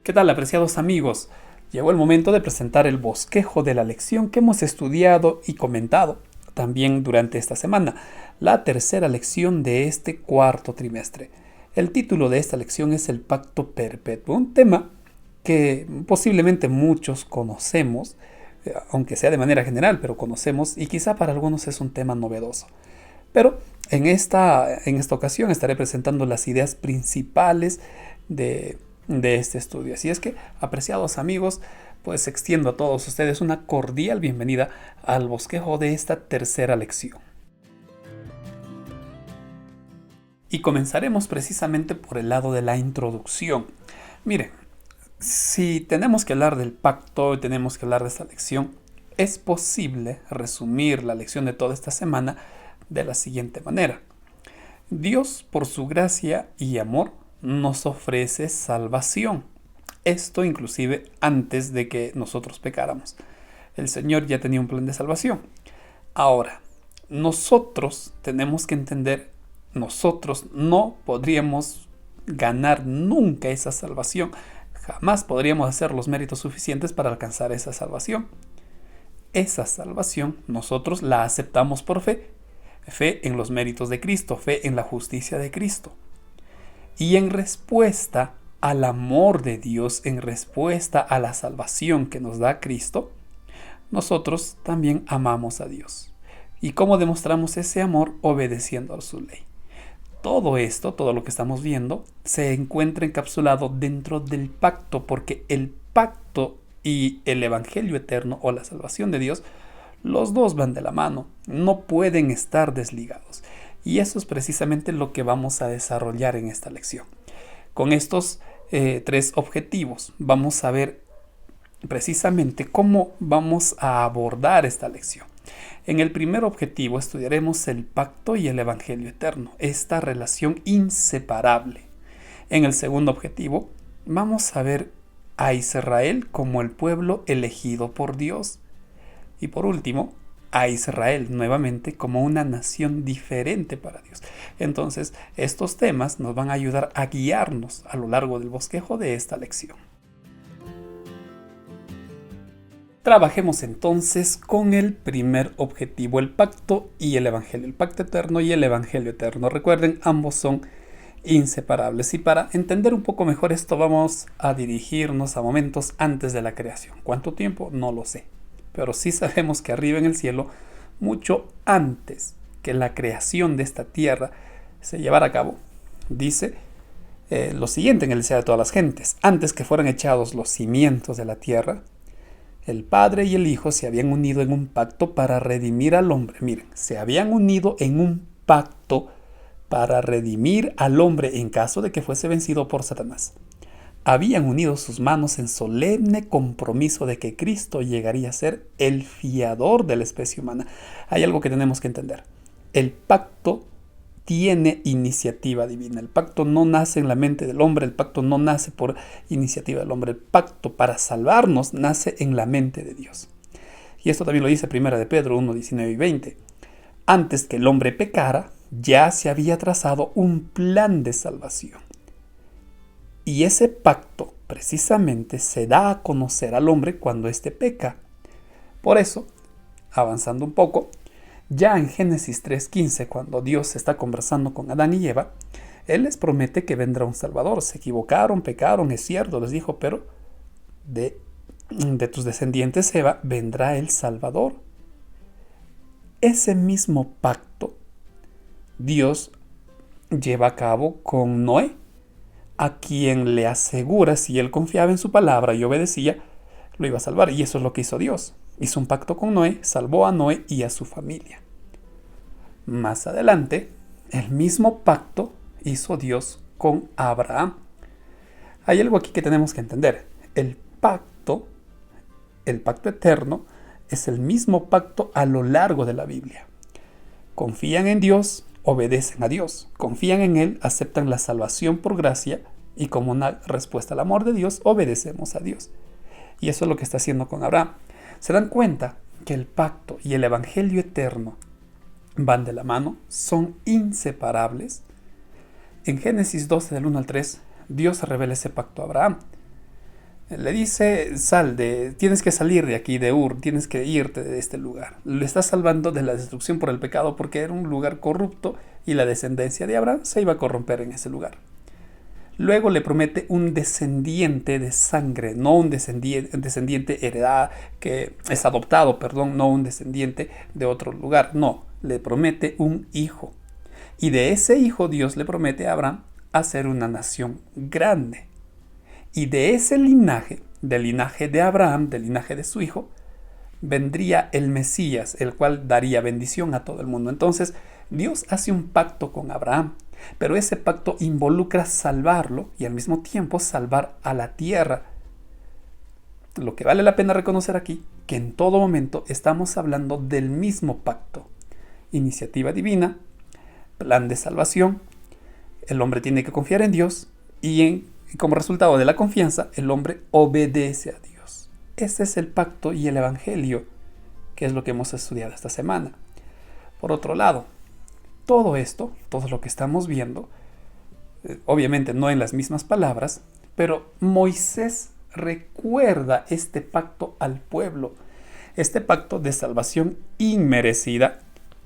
¿Qué tal, apreciados amigos? Llegó el momento de presentar el bosquejo de la lección que hemos estudiado y comentado también durante esta semana, la tercera lección de este cuarto trimestre. El título de esta lección es el pacto perpetuo, un tema que posiblemente muchos conocemos, aunque sea de manera general, pero conocemos y quizá para algunos es un tema novedoso. Pero en esta ocasión estaré presentando las ideas principales de este estudio. Así es que, apreciados amigos, pues extiendo a todos ustedes una cordial bienvenida al bosquejo de esta tercera lección. Y comenzaremos precisamente por el lado de la introducción. Miren, si tenemos que hablar del pacto y tenemos que hablar de esta lección, es posible resumir la lección de toda esta semana de la siguiente manera. Dios, por su gracia y amor, nos ofrece salvación. Esto inclusive antes de que nosotros pecáramos. El Señor ya tenía un plan de salvación. Ahora, nosotros tenemos que entender, nosotros no podríamos ganar nunca esa salvación. Jamás podríamos hacer los méritos suficientes para alcanzar esa salvación. Esa salvación nosotros la aceptamos por fe. Fe en los méritos de Cristo, fe en la justicia de Cristo. Y en respuesta al amor de Dios, en respuesta a la salvación que nos da Cristo, nosotros también amamos a Dios. ¿Y cómo demostramos ese amor? Obedeciendo a su ley. Todo esto, todo lo que estamos viendo, se encuentra encapsulado dentro del pacto, porque el pacto y el evangelio eterno o la salvación de Dios, los dos van de la mano, no pueden estar desligados. Y eso es precisamente lo que vamos a desarrollar en esta lección. Con estos tres objetivos vamos a ver precisamente cómo vamos a abordar esta lección. En el primer objetivo estudiaremos el pacto y el evangelio eterno, esta relación inseparable. En el segundo objetivo vamos a ver a Israel como el pueblo elegido por Dios. Y por último, a Israel nuevamente como una nación diferente para Dios. Entonces, estos temas nos van a ayudar a guiarnos a lo largo del bosquejo de esta lección. Trabajemos entonces con el primer objetivo, el pacto y el evangelio. El pacto eterno y el evangelio eterno. Recuerden, ambos son inseparables. Y para entender un poco mejor esto, vamos a dirigirnos a momentos antes de la creación. ¿Cuánto tiempo? No lo sé. Pero sí sabemos que arriba en el cielo, mucho antes que la creación de esta tierra se llevara a cabo, dice lo siguiente en el deseo de todas las gentes: antes que fueran echados los cimientos de la tierra, el Padre y el Hijo se habían unido en un pacto para redimir al hombre. Miren, se habían unido en un pacto para redimir al hombre en caso de que fuese vencido por Satanás. Habían unido sus manos en solemne compromiso de que Cristo llegaría a ser el fiador de la especie humana. Hay algo que tenemos que entender. El pacto tiene iniciativa divina. El pacto no nace en la mente del hombre, el pacto no nace por iniciativa del hombre. El pacto para salvarnos nace en la mente de Dios. Y esto también lo dice 1 de Pedro 1, 19 y 20. Antes que el hombre pecara, ya se había trazado un plan de salvación. Y ese pacto precisamente se da a conocer al hombre cuando éste peca. Por eso, avanzando un poco, ya en Génesis 3:15, cuando Dios está conversando con Adán y Eva, Él les promete que vendrá un Salvador. Se equivocaron, pecaron, es cierto, les dijo, pero de tus descendientes, Eva, vendrá el Salvador. Ese mismo pacto Dios lleva a cabo con Noé, a quien le asegura, si él confiaba en su palabra y obedecía, lo iba a salvar. Y eso es lo que hizo Dios. Hizo un pacto con Noé, salvó a Noé y a su familia. Más adelante, el mismo pacto hizo Dios con Abraham. Hay algo aquí que tenemos que entender. El pacto eterno, es el mismo pacto a lo largo de la Biblia. Confían en Dios, obedecen a Dios. Confían en Él, aceptan la salvación por gracia y como una respuesta al amor de Dios, obedecemos a Dios. Y eso es lo que está haciendo con Abraham. ¿Se dan cuenta que el pacto y el evangelio eterno van de la mano? Son inseparables. En Génesis 12, del 1 al 3, Dios revela ese pacto a Abraham. Le dice, tienes que salir de aquí, de Ur, tienes que irte de este lugar. Le está salvando de la destrucción por el pecado porque era un lugar corrupto y la descendencia de Abraham se iba a corromper en ese lugar. Luego le promete un descendiente de sangre, no un descendiente heredado, que es adoptado, perdón, no un descendiente de otro lugar, no, le promete un hijo. Y de ese hijo Dios le promete a Abraham hacer una nación grande. Y de ese linaje, del linaje de Abraham, del linaje de su hijo, vendría el Mesías, el cual daría bendición a todo el mundo. Entonces, Dios hace un pacto con Abraham, pero ese pacto involucra salvarlo y al mismo tiempo salvar a la tierra. Lo que vale la pena reconocer aquí, que en todo momento estamos hablando del mismo pacto. Iniciativa divina, plan de salvación, el hombre tiene que confiar en Dios y como resultado de la confianza, el hombre obedece a Dios. Ese es el pacto y el evangelio, que es lo que hemos estudiado esta semana. Por otro lado, todo esto, todo lo que estamos viendo, obviamente no en las mismas palabras, pero Moisés recuerda este pacto al pueblo, este pacto de salvación inmerecida,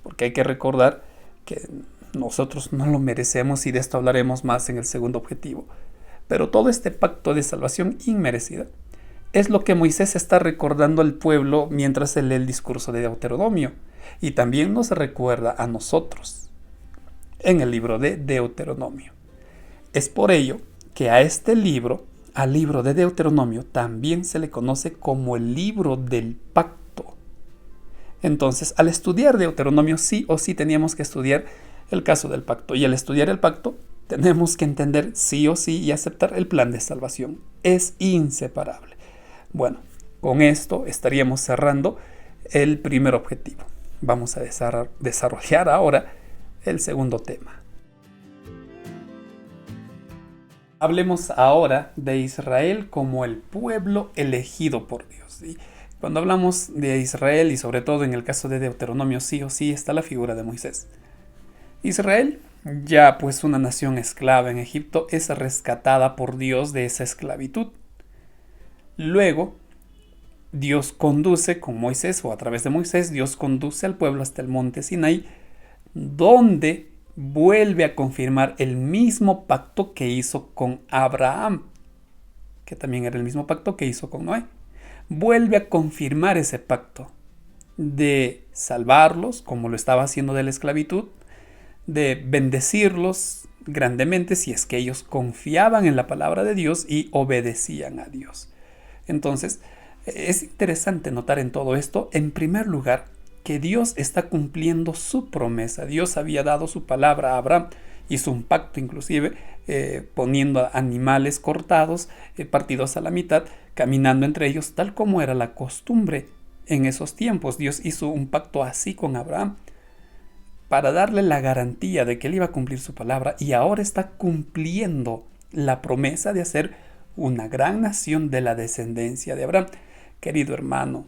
porque hay que recordar que nosotros no lo merecemos y de esto hablaremos más en el segundo objetivo. Pero todo este pacto de salvación inmerecida es lo que Moisés está recordando al pueblo mientras se lee el discurso de Deuteronomio. Y también nos recuerda a nosotros en el libro de Deuteronomio. Es por ello que a este libro, al libro de Deuteronomio, también se le conoce como el libro del pacto. Entonces, al estudiar Deuteronomio, sí o sí teníamos que estudiar el caso del pacto. Y al estudiar el pacto, tenemos que entender sí o sí y aceptar el plan de salvación. Es inseparable. Bueno, con esto estaríamos cerrando el primer objetivo. Vamos a desarrollar ahora el segundo tema. Hablemos ahora de Israel como el pueblo elegido por Dios. ¿Sí? Cuando hablamos de Israel y sobre todo en el caso de Deuteronomio, sí o sí está la figura de Moisés. Israel, ya pues una nación esclava en Egipto, es rescatada por Dios de esa esclavitud. Luego, Dios conduce con Moisés, o a través de Moisés, Dios conduce al pueblo hasta el monte Sinaí, donde vuelve a confirmar el mismo pacto que hizo con Abraham, que también era el mismo pacto que hizo con Noé. Vuelve a confirmar ese pacto de salvarlos, como lo estaba haciendo de la esclavitud, de bendecirlos grandemente si es que ellos confiaban en la palabra de Dios y obedecían a Dios. Entonces, es interesante notar en todo esto, en primer lugar, que Dios está cumpliendo su promesa. Dios había dado su palabra a Abraham, hizo un pacto inclusive, poniendo animales cortados, partidos a la mitad, caminando entre ellos, tal como era la costumbre en esos tiempos. Dios hizo un pacto así con Abraham, para darle la garantía de que él iba a cumplir su palabra y ahora está cumpliendo la promesa de hacer una gran nación de la descendencia de Abraham. Querido hermano,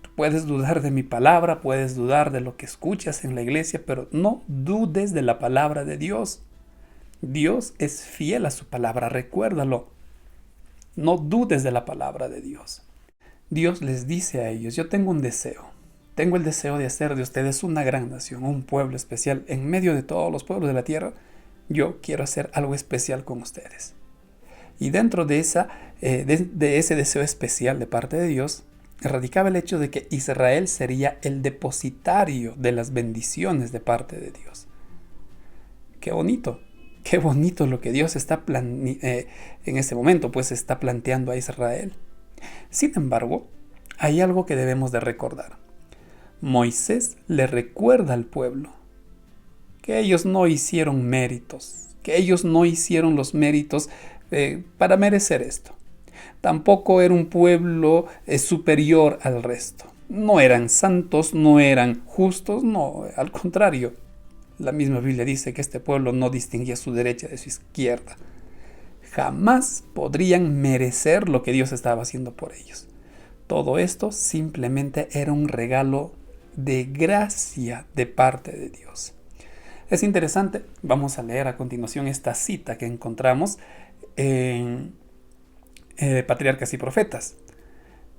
tú puedes dudar de mi palabra, puedes dudar de lo que escuchas en la iglesia, pero no dudes de la palabra de Dios. Dios es fiel a su palabra, recuérdalo. No dudes de la palabra de Dios. Dios les dice a ellos, yo tengo un deseo. Tengo el deseo de hacer de ustedes una gran nación, un pueblo especial. En medio de todos los pueblos de la tierra, yo quiero hacer algo especial con ustedes. Y dentro de ese deseo especial de parte de Dios, radicaba el hecho de que Israel sería el depositario de las bendiciones de parte de Dios. Qué bonito lo que Dios está en ese momento, pues está planteando a Israel. Sin embargo, hay algo que debemos de recordar. Moisés le recuerda al pueblo que ellos no hicieron méritos, que ellos no hicieron los méritos para merecer esto. Tampoco era un pueblo superior al resto. No eran santos, no eran justos, no, al contrario. La misma Biblia dice que este pueblo no distinguía su derecha de su izquierda. Jamás podrían merecer lo que Dios estaba haciendo por ellos. Todo esto simplemente era un regalo de gracia de parte de Dios. Es interesante, vamos a leer a continuación esta cita que encontramos en patriarcas y profetas.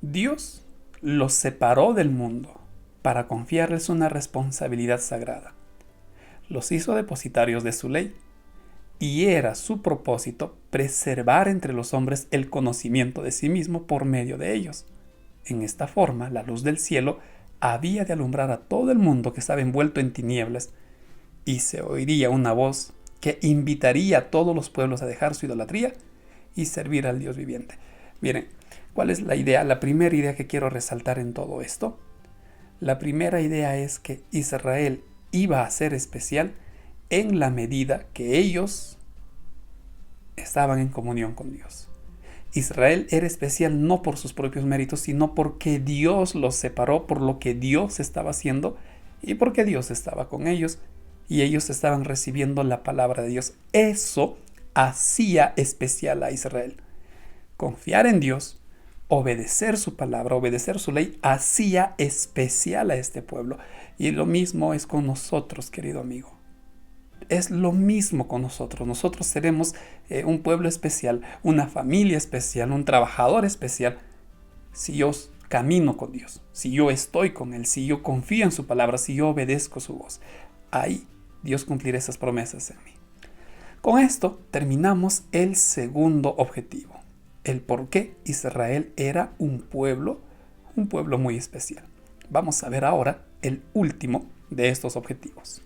Dios los separó del mundo para confiarles una responsabilidad sagrada. Los hizo depositarios de su ley y era su propósito preservar entre los hombres el conocimiento de sí mismo por medio de ellos. En esta forma, la luz del cielo había de alumbrar a todo el mundo que estaba envuelto en tinieblas, y se oiría una voz que invitaría a todos los pueblos a dejar su idolatría y servir al Dios viviente. Miren, ¿cuál es la idea? La primera idea que quiero resaltar en todo esto. La primera idea es que Israel iba a ser especial en la medida que ellos estaban en comunión con Dios. Israel era especial no por sus propios méritos, sino porque Dios los separó por lo que Dios estaba haciendo y porque Dios estaba con ellos y ellos estaban recibiendo la palabra de Dios. Eso hacía especial a Israel. Confiar en Dios, obedecer su palabra, obedecer su ley, hacía especial a este pueblo. Y lo mismo es con nosotros, querido amigo. Es lo mismo con nosotros. Nosotros seremos un pueblo especial, una familia especial, un trabajador especial, si yo camino con Dios, si yo estoy con Él, si yo confío en su palabra, si yo obedezco su voz. Ahí Dios cumplirá esas promesas en mí. Con esto terminamos el segundo objetivo, el por qué Israel era un pueblo muy especial. Vamos a ver ahora el último de estos objetivos.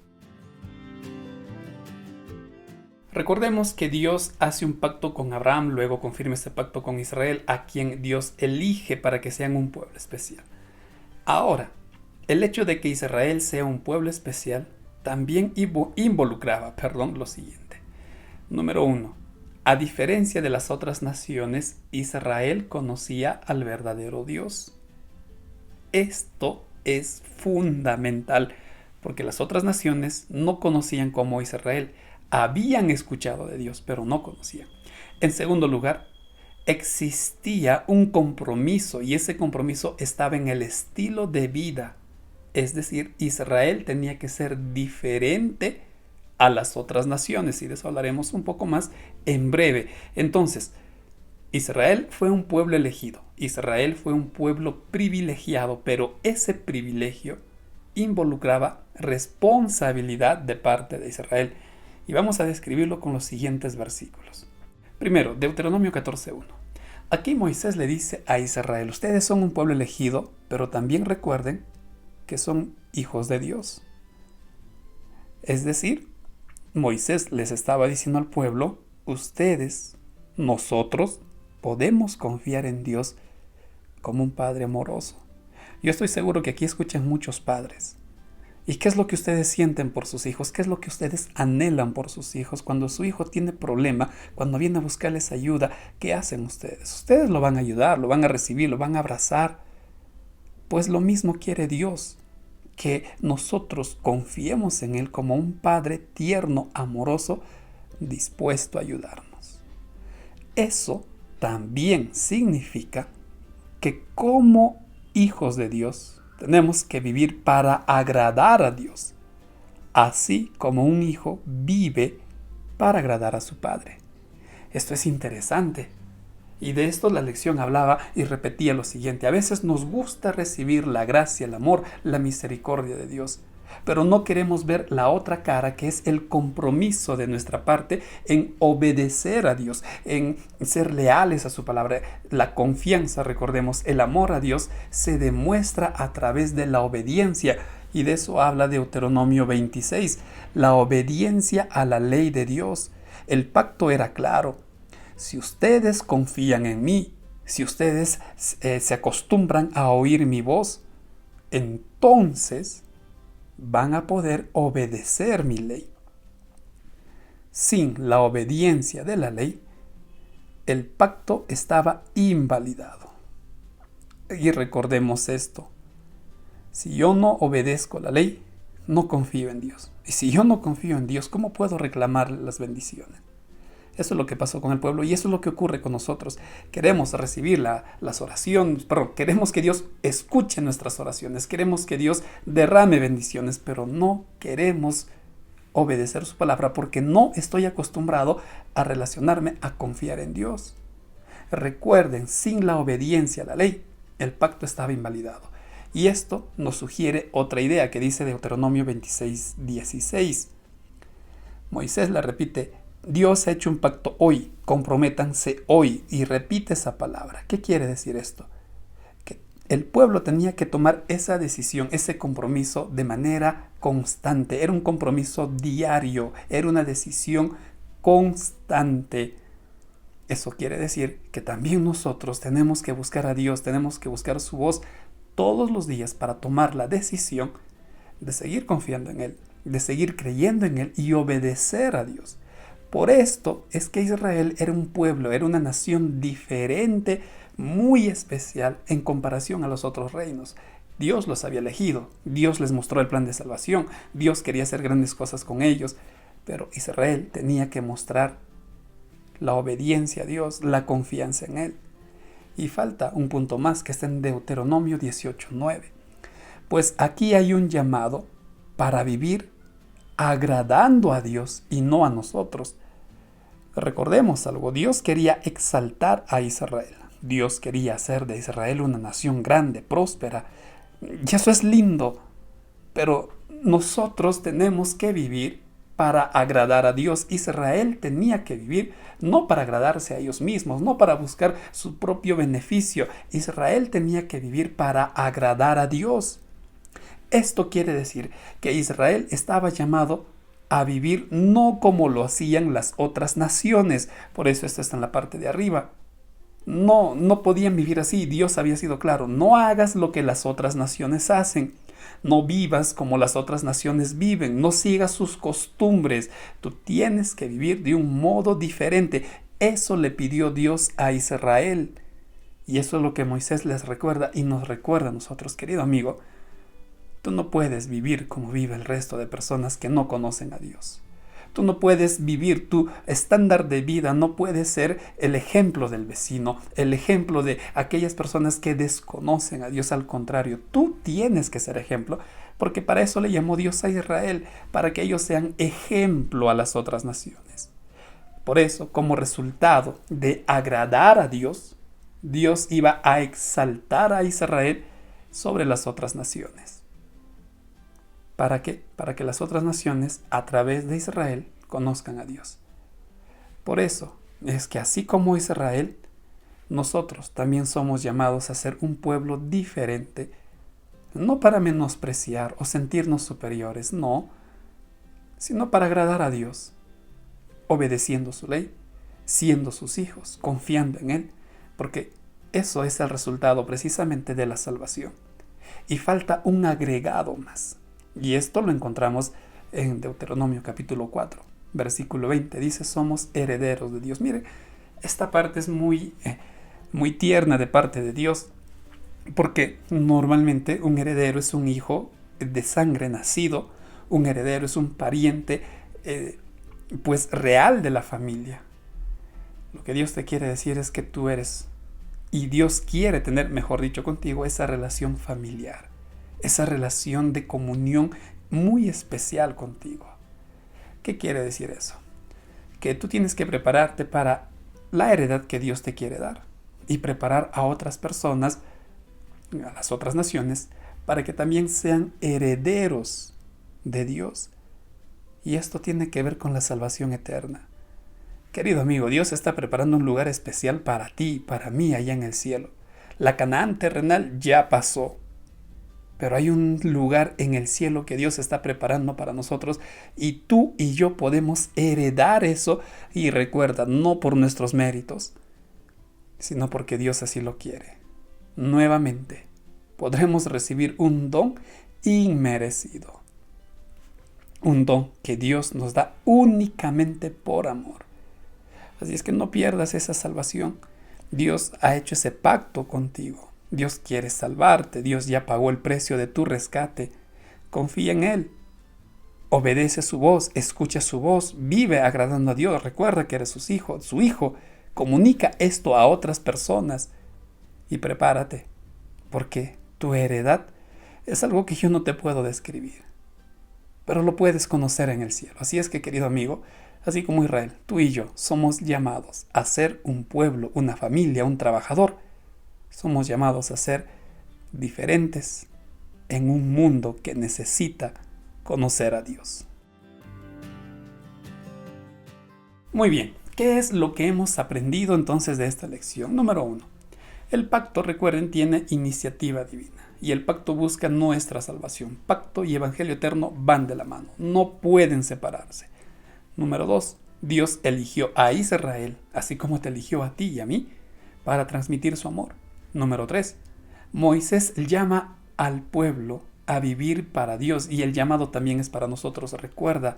Recordemos que Dios hace un pacto con Abraham, luego confirma ese pacto con Israel, a quien Dios elige para que sean un pueblo especial. Ahora, el hecho de que Israel sea un pueblo especial también involucraba lo siguiente. Número 1. A diferencia de las otras naciones, Israel conocía al verdadero Dios. Esto es fundamental, porque las otras naciones no conocían como Israel. Habían escuchado de Dios, pero no conocían. En segundo lugar, existía un compromiso, y ese compromiso estaba en el estilo de vida. Es decir, Israel tenía que ser diferente a las otras naciones, y de eso hablaremos un poco más en breve. Entonces, Israel fue un pueblo elegido, Israel fue un pueblo privilegiado, pero ese privilegio involucraba responsabilidad de parte de Israel. Y vamos a describirlo con los siguientes versículos. Primero, Deuteronomio 14:1. Aquí Moisés le dice a Israel: ustedes son un pueblo elegido, pero también recuerden que son hijos de Dios. Es decir, Moisés les estaba diciendo al pueblo: ustedes, nosotros, podemos confiar en Dios como un padre amoroso. Yo estoy seguro que aquí escuchan muchos padres. ¿Y qué es lo que ustedes sienten por sus hijos? ¿Qué es lo que ustedes anhelan por sus hijos? Cuando su hijo tiene problema, cuando viene a buscarles ayuda, ¿qué hacen ustedes? Ustedes lo van a ayudar, lo van a recibir, lo van a abrazar. Pues lo mismo quiere Dios, que nosotros confiemos en Él como un Padre tierno, amoroso, dispuesto a ayudarnos. Eso también significa que como hijos de Dios tenemos que vivir para agradar a Dios, así como un hijo vive para agradar a su padre. Esto es interesante. Y de esto la lección hablaba y repetía lo siguiente: a veces nos gusta recibir la gracia, el amor, la misericordia de Dios, pero no queremos ver la otra cara, que es el compromiso de nuestra parte en obedecer a Dios, en ser leales a su palabra. La confianza, recordemos, el amor a Dios se demuestra a través de la obediencia, y de eso habla Deuteronomio 26, la obediencia a la ley de Dios. El pacto era claro: si ustedes confían en mí, si ustedes se acostumbran a oír mi voz, entonces van a poder obedecer mi ley. Sin la obediencia de la ley, el pacto estaba invalidado. Y recordemos esto: si yo no obedezco la ley, no confío en Dios. Y si yo no confío en Dios, ¿cómo puedo reclamar las bendiciones? Eso es lo que pasó con el pueblo, y eso es lo que ocurre con nosotros. Queremos recibir las oraciones, queremos que Dios escuche nuestras oraciones, queremos que Dios derrame bendiciones, pero no queremos obedecer su palabra porque no estoy acostumbrado a relacionarme, a confiar en Dios. Recuerden, sin la obediencia a la ley, el pacto estaba invalidado. Y esto nos sugiere otra idea que dice Deuteronomio 26:16. Moisés la repite: Dios ha hecho un pacto hoy, comprométanse hoy, y repite esa palabra. ¿Qué quiere decir esto? Que el pueblo tenía que tomar esa decisión, ese compromiso de manera constante. Era un compromiso diario, era una decisión constante. Eso quiere decir que también nosotros tenemos que buscar a Dios, tenemos que buscar su voz todos los días para tomar la decisión de seguir confiando en Él, de seguir creyendo en Él y obedecer a Dios. Por esto es que Israel era un pueblo, era una nación diferente, muy especial en comparación a los otros reinos. Dios los había elegido, Dios les mostró el plan de salvación, Dios quería hacer grandes cosas con ellos, pero Israel tenía que mostrar la obediencia a Dios, la confianza en Él. Y falta un punto más que está en Deuteronomio 18:9. Pues aquí hay un llamado para vivir agradando a Dios y no a nosotros. Recordemos algo, Dios quería exaltar a Israel. Dios quería hacer de Israel una nación grande, próspera. Y eso es lindo, pero nosotros tenemos que vivir para agradar a Dios. Israel tenía que vivir no para agradarse a ellos mismos, no para buscar su propio beneficio. Israel tenía que vivir para agradar a Dios. Esto quiere decir que Israel estaba llamado a vivir no como lo hacían las otras naciones. Por eso esto está en la parte de arriba. No podían vivir así. Dios había sido claro: no hagas lo que las otras naciones hacen. No vivas como las otras naciones viven. No sigas sus costumbres. Tú tienes que vivir de un modo diferente. Eso le pidió Dios a Israel. Y eso es lo que Moisés les recuerda y nos recuerda a nosotros, querido amigo. Tú no puedes vivir como vive el resto de personas que no conocen a Dios. Tú no puedes vivir, tu estándar de vida no puede ser el ejemplo del vecino, el ejemplo de aquellas personas que desconocen a Dios. Al contrario, tú tienes que ser ejemplo, porque para eso le llamó Dios a Israel, para que ellos sean ejemplo a las otras naciones. Por eso, como resultado de agradar a Dios, Dios iba a exaltar a Israel sobre las otras naciones. ¿Para qué? Para que las otras naciones, a través de Israel, conozcan a Dios. Por eso es que así como Israel, nosotros también somos llamados a ser un pueblo diferente, no para menospreciar o sentirnos superiores, no, sino para agradar a Dios, obedeciendo su ley, siendo sus hijos, confiando en Él, porque eso es el resultado precisamente de la salvación. Y falta un agregado más. Y esto lo encontramos en Deuteronomio capítulo 4, versículo 20. Dice: somos herederos de Dios. Mire, esta parte es muy tierna de parte de Dios, porque normalmente un heredero es un hijo de sangre nacido. Un heredero es un pariente pues real de la familia. Lo que Dios te quiere decir es que tú eres, y Dios quiere tener, mejor dicho, contigo esa relación familiar, esa relación de comunión muy especial contigo. ¿Qué quiere decir eso? Que tú tienes que prepararte para la heredad que Dios te quiere dar y preparar a otras personas, a las otras naciones, para que también sean herederos de Dios. Y esto tiene que ver con la salvación eterna. Querido amigo, Dios está preparando un lugar especial para ti y para mí allá en el cielo. La Canaán terrenal ya pasó, pero hay un lugar en el cielo que Dios está preparando para nosotros, y tú y yo podemos heredar eso. Y recuerda, no por nuestros méritos, sino porque Dios así lo quiere. Nuevamente, podremos recibir un don inmerecido. Un don que Dios nos da únicamente por amor. Así es que no pierdas esa salvación. Dios ha hecho ese pacto contigo. Dios quiere salvarte. Dios ya pagó el precio de tu rescate. Confía en Él. Obedece su voz, escucha su voz, vive agradando a Dios. Recuerda que eres su hijo. Comunica esto a otras personas y prepárate, porque tu heredad es algo que yo no te puedo describir, pero lo puedes conocer en el cielo. Así es que, querido amigo, Así como Israel, tú y yo somos llamados a ser un pueblo, una familia, un trabajador. Somos llamados a ser diferentes en un mundo que necesita conocer a Dios. Muy bien, ¿qué es lo que hemos aprendido entonces de esta lección? Número 1. El pacto, recuerden, tiene iniciativa divina y el pacto busca nuestra salvación. Pacto y evangelio eterno van de la mano, no pueden separarse. Número 2. Dios eligió a Israel, así como te eligió a ti y a mí, para transmitir su amor. Número 3. Moisés llama al pueblo a vivir para Dios y el llamado también es para nosotros. Recuerda,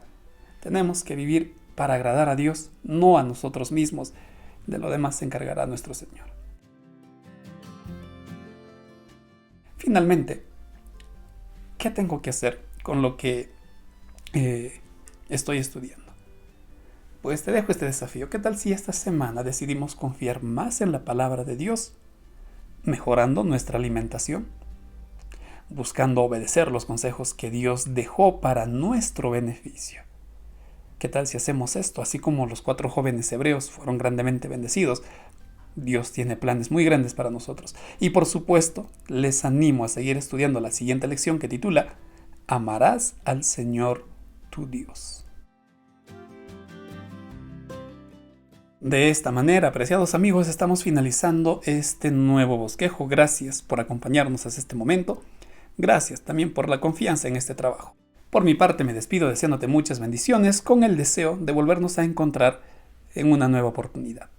tenemos que vivir para agradar a Dios, no a nosotros mismos. De lo demás se encargará nuestro Señor. Finalmente, ¿qué tengo que hacer con lo que estoy estudiando? Pues te dejo este desafío. ¿Qué tal si esta semana decidimos confiar más en la palabra de Dios, mejorando nuestra alimentación, buscando obedecer los consejos que Dios dejó para nuestro beneficio? ¿Qué tal si hacemos esto? Así como los 4 jóvenes hebreos fueron grandemente bendecidos, Dios tiene planes muy grandes para nosotros. Y por supuesto, les animo a seguir estudiando la siguiente lección que titula Amarás al Señor tu Dios. De esta manera, apreciados amigos, estamos finalizando este nuevo bosquejo. Gracias por acompañarnos hasta este momento. Gracias también por la confianza en este trabajo. Por mi parte me despido deseándote muchas bendiciones con el deseo de volvernos a encontrar en una nueva oportunidad.